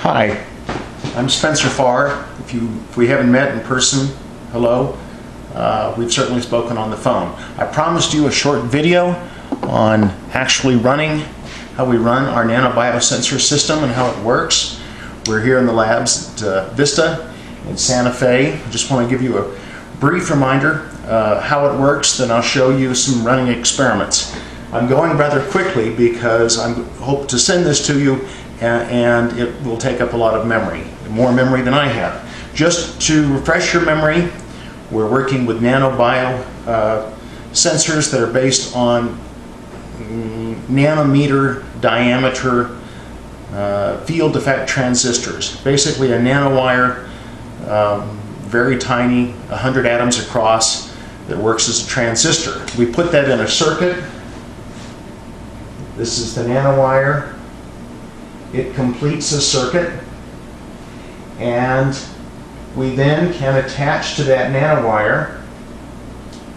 Hi, I'm Spencer Farr. If we haven't met in person, hello. We've certainly spoken on the phone. I promised you a short video on actually running, how we run our nanobiosensor system and how it works. We're here in the labs at Vista in Santa Fe. I just want to give you a brief reminder how it works, then I'll show you some running experiments. I'm going rather quickly because I hope to send this to you and it will take up a lot of memory, more memory than I have. Just to refresh your memory, we're working with nanobio sensors that are based on nanometer diameter field effect transistors. Basically a nanowire, very tiny, 100 atoms across, that works as a transistor. We put that in a circuit. This is the nanowire. It completes a circuit, and we then can attach to that nanowire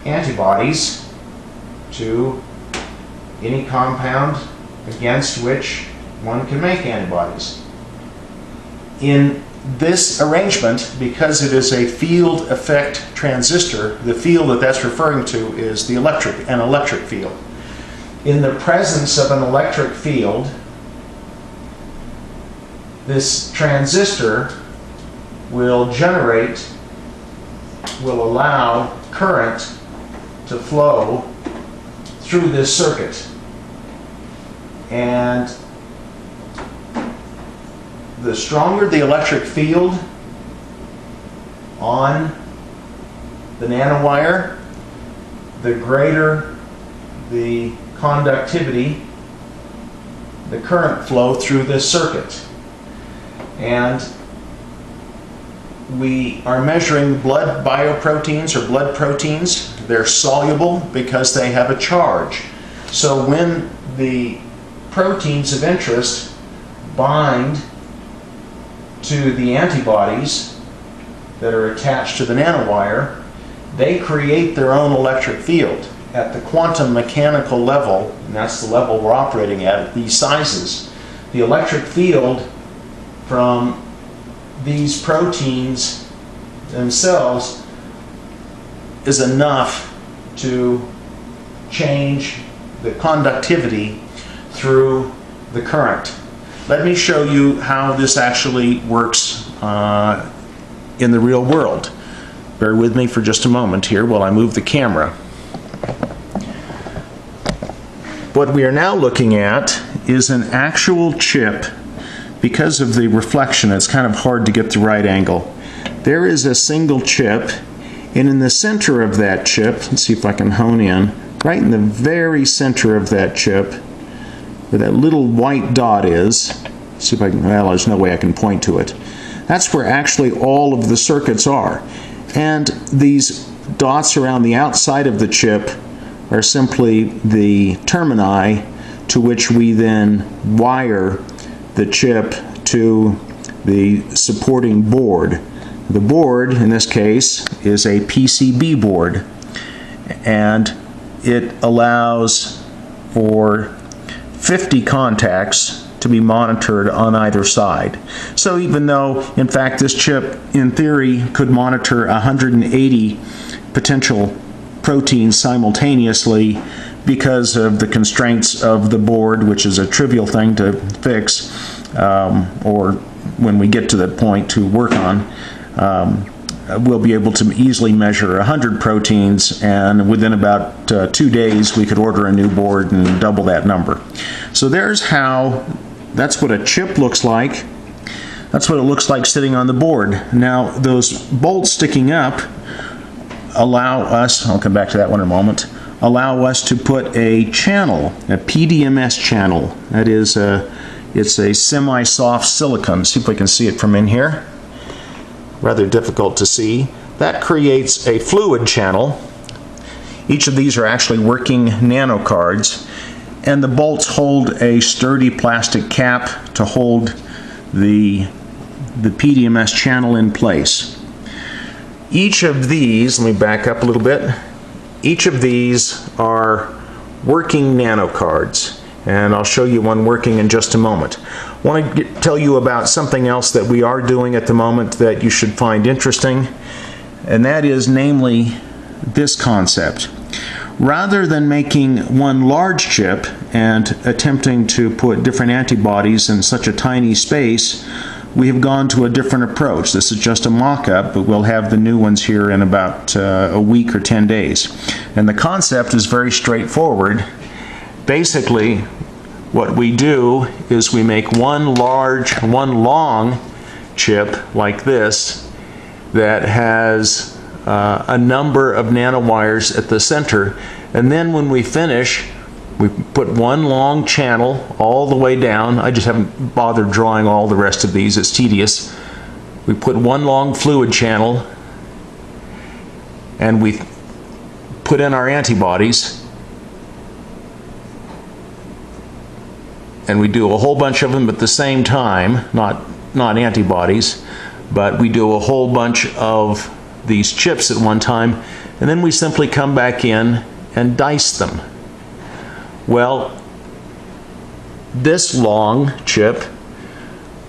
antibodies to any compound against which one can make antibodies. In this arrangement, because it is a field effect transistor, the field that that's referring to is an electric field. In the presence of an electric field, this transistor will allow current to flow through this circuit. And the stronger the electric field on the nanowire, the greater the conductivity, the current flow through this circuit. And we are measuring blood bioproteins or blood proteins. They're soluble because they have a charge. So when the proteins of interest bind to the antibodies that are attached to the nanowire, they create their own electric field at the quantum mechanical level, and that's the level we're operating at these sizes. The electric field from these proteins themselves is enough to change the conductivity through the current. Let me show you how this actually works in the real world. Bear with me for just a moment here while I move the camera. What we are now looking at is an actual chip. Because of the reflection, it's kind of hard to get the right angle. There is a single chip, and in the center of that chip, let's see if I can hone in, right in the very center of that chip, where that little white dot is, see if I can, well, there's no way I can point to it. That's where actually all of the circuits are. And these dots around the outside of the chip are simply the termini to which we then wire the chip to the supporting board. The board, in this case, is a PCB board, and it allows for 50 contacts to be monitored on either side. So even though, in fact, this chip, in theory, could monitor 180 potential proteins simultaneously, because of the constraints of the board, which is a trivial thing to fix, or when we get to that point to work on, we'll be able to easily measure 100 proteins, and within about 2 days we could order a new board and double that number. So that's what a chip looks like. That's what it looks like sitting on the board. Now those bolts sticking up allow us, I'll come back to that one in a moment, allow us to put a channel, a PDMS channel. That is, it's a semi-soft silicon. See if we can see it from in here. Rather difficult to see. That creates a fluid channel. Each of these are actually working nanocards, and the bolts hold a sturdy plastic cap to hold the PDMS channel in place. Each of these, let me back up a little bit, each of these are working nanocards. and I'll show you one working in just a moment. I want to tell you about something else that we are doing at the moment that you should find interesting, and that is namely this concept. Rather than making one large chip and attempting to put different antibodies in such a tiny space, we have gone to a different approach. This is just a mock-up, but we'll have the new ones here in about a week or 10 days. And the concept is very straightforward. Basically, what we do is we make one long chip like this that has a number of nanowires at the center, and then when we finish, we put one long channel all the way down. I just haven't bothered drawing all the rest of these, it's tedious. We put one long fluid channel and we put in our antibodies, and we do a whole bunch of them at the same time, not antibodies, but we do a whole bunch of these chips at one time, and then we simply come back in and dice them. Well, this long chip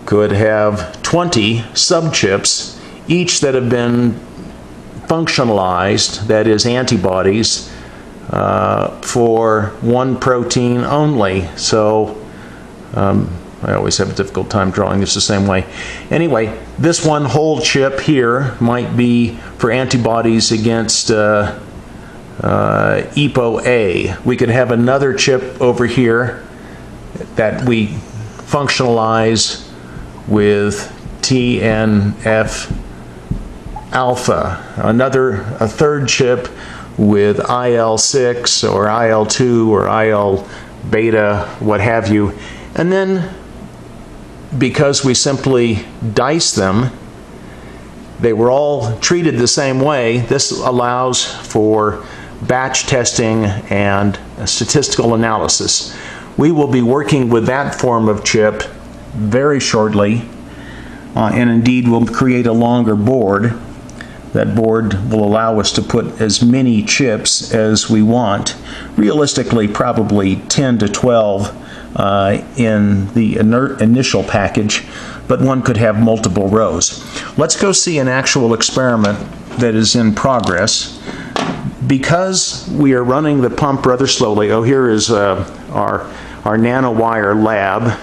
could have 20 subchips, each that have been functionalized, that is antibodies, for one protein only. So I always have a difficult time drawing this the same way. Anyway, this one whole chip here might be for antibodies against EPO-A. We could have another chip over here that we functionalize with TNF alpha. A third chip with IL-6 or IL-2 or IL beta, what have you. And then, because we simply dice them, they were all treated the same way. This allows for batch testing and statistical analysis. We will be working with that form of chip very shortly, and indeed we'll create a longer board. That board will allow us to put as many chips as we want. Realistically, probably 10 to 12 in the initial package, but one could have multiple rows. Let's go see an actual experiment that is in progress. Because we are running the pump rather slowly, here is our nanowire lab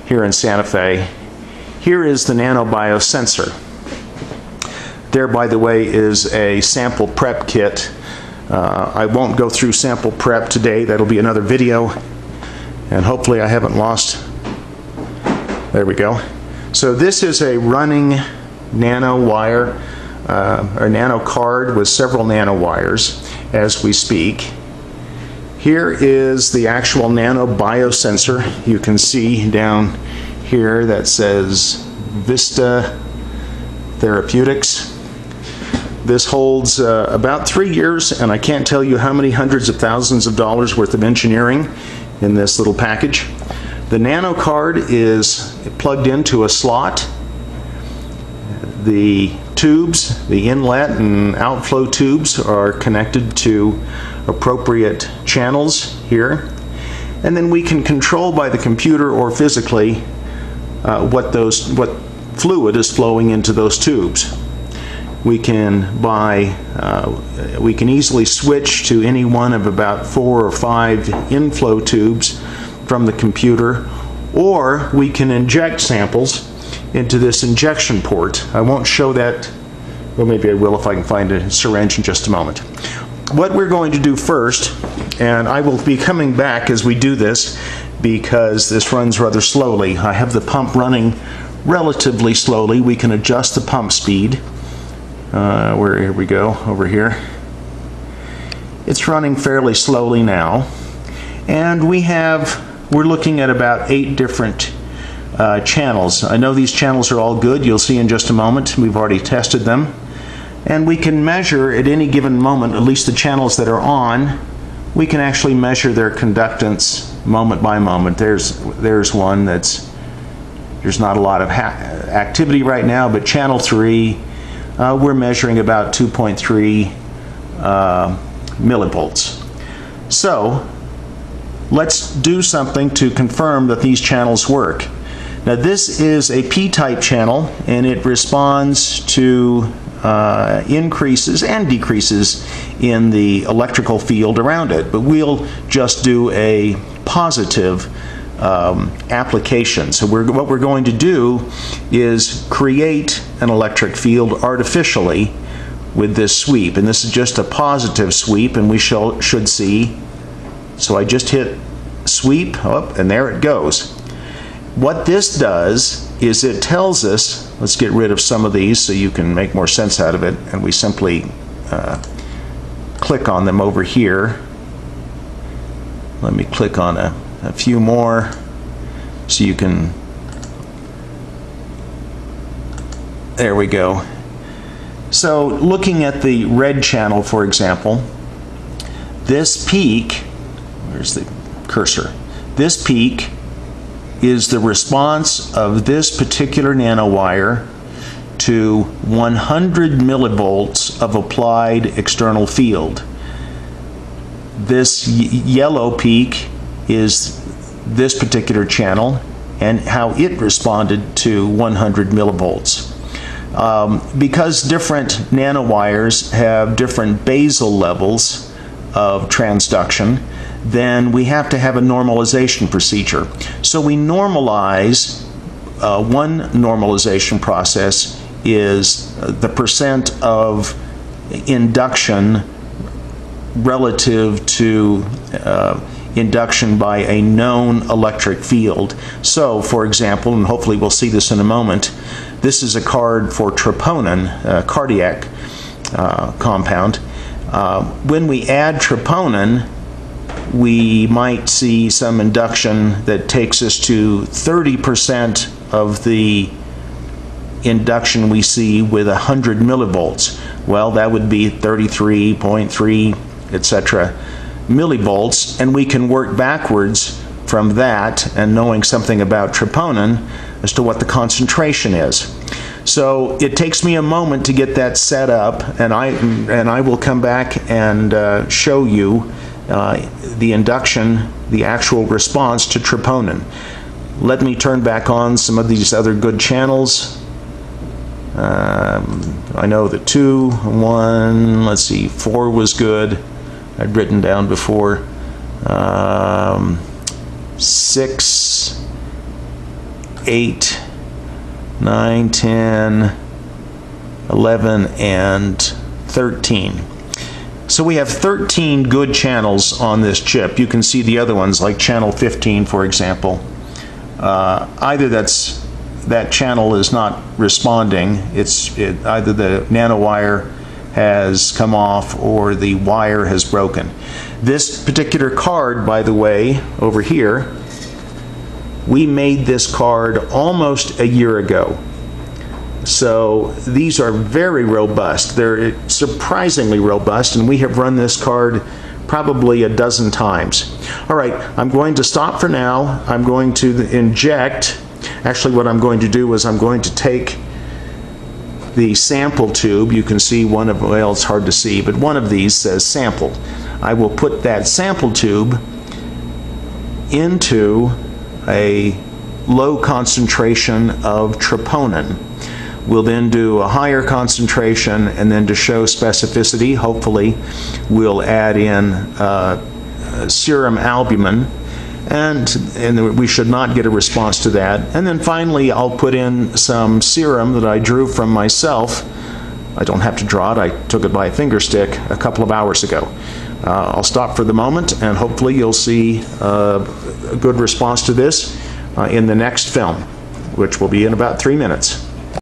here in Santa Fe. Here is the nanobiosensor. There, by the way, is a sample prep kit. I won't go through sample prep today. That'll be another video. And hopefully I haven't lost. There we go. So this is a running nanowire or NanoCard with several nanowires as we speak. Here is the actual nanobiosensor. You can see down here that says Vista Therapeutics. This holds about 3 years, and I can't tell you how many hundreds of thousands of dollars worth of engineering in this little package. The NanoCard is plugged into a slot. The tubes, the inlet and outflow tubes, are connected to appropriate channels here. And then we can control by the computer or physically what fluid is flowing into those tubes. We can easily switch to any one of about 4 or 5 inflow tubes from the computer, or we can inject samples into this injection port. I won't show that, well, maybe I will if I can find a syringe in just a moment. What we're going to do first, and I will be coming back as we do this because this runs rather slowly. I have the pump running relatively slowly. We can adjust the pump speed. Here we go, over here. It's running fairly slowly now. And we're looking at about 8 different channels. I know these channels are all good. You'll see in just a moment. We've already tested them. And we can measure at any given moment, at least the channels that are on, we can actually measure their conductance moment by moment. There's one there's not a lot of activity right now, but channel 3, we're measuring about 2.3 millivolts. So let's do something to confirm that these channels work. Now this is a p-type channel, and it responds to increases and decreases in the electrical field around it, but we'll just do a positive application. So what we're going to do is create an electric field artificially with this sweep, and this is just a positive sweep, and we should see. So I just hit sweep, and there it goes. What this does is it tells us, let's get rid of some of these so you can make more sense out of it, and we simply click on them over here. Let me click on a few more so you can, there we go. So looking at the red channel, for example, this peak, where's the cursor? This peak is the response of this particular nanowire to 100 millivolts of applied external field. This yellow peak is this particular channel and how it responded to 100 millivolts. Because different nanowires have different basal levels of transduction, then we have to have a normalization procedure. So we normalize, one normalization process is the percent of induction relative to induction by a known electric field. So, for example, and hopefully we'll see this in a moment, this is a card for troponin, cardiac compound. When we add troponin, we might see some induction that takes us to 30% of the induction we see with 100 millivolts. Well, that would be 33.3, etc. millivolts, and we can work backwards from that and knowing something about troponin as to what the concentration is. So it takes me a moment to get that set up, and I will come back and show you the induction, the actual response to troponin. Let me turn back on some of these other good channels. I know the 2, 1, let's see, 4 was good. I'd written down before. 6, 8, 9, 10, 11, and 13. So we have 13 good channels on this chip. You can see the other ones, like channel 15, for example. Either that channel is not responding, either the nanowire has come off or the wire has broken. This particular card, by the way, over here, we made this card almost a year ago. So these are very robust. They're surprisingly robust, and we have run this card probably a dozen times. All right, I'm going to stop for now. I'm going to inject. Actually, what I'm going to do is I'm going to take the sample tube. You can see one of, well, it's hard to see, but one of these says sample. I will put that sample tube into a low concentration of troponin. We'll then do a higher concentration, and then to show specificity, hopefully, we'll add in serum albumin, and we should not get a response to that. And then finally, I'll put in some serum that I drew from myself. I don't have to draw it. I took it by a finger stick a couple of hours ago. I'll stop for the moment, and hopefully you'll see a good response to this in the next film, which will be in about 3 minutes.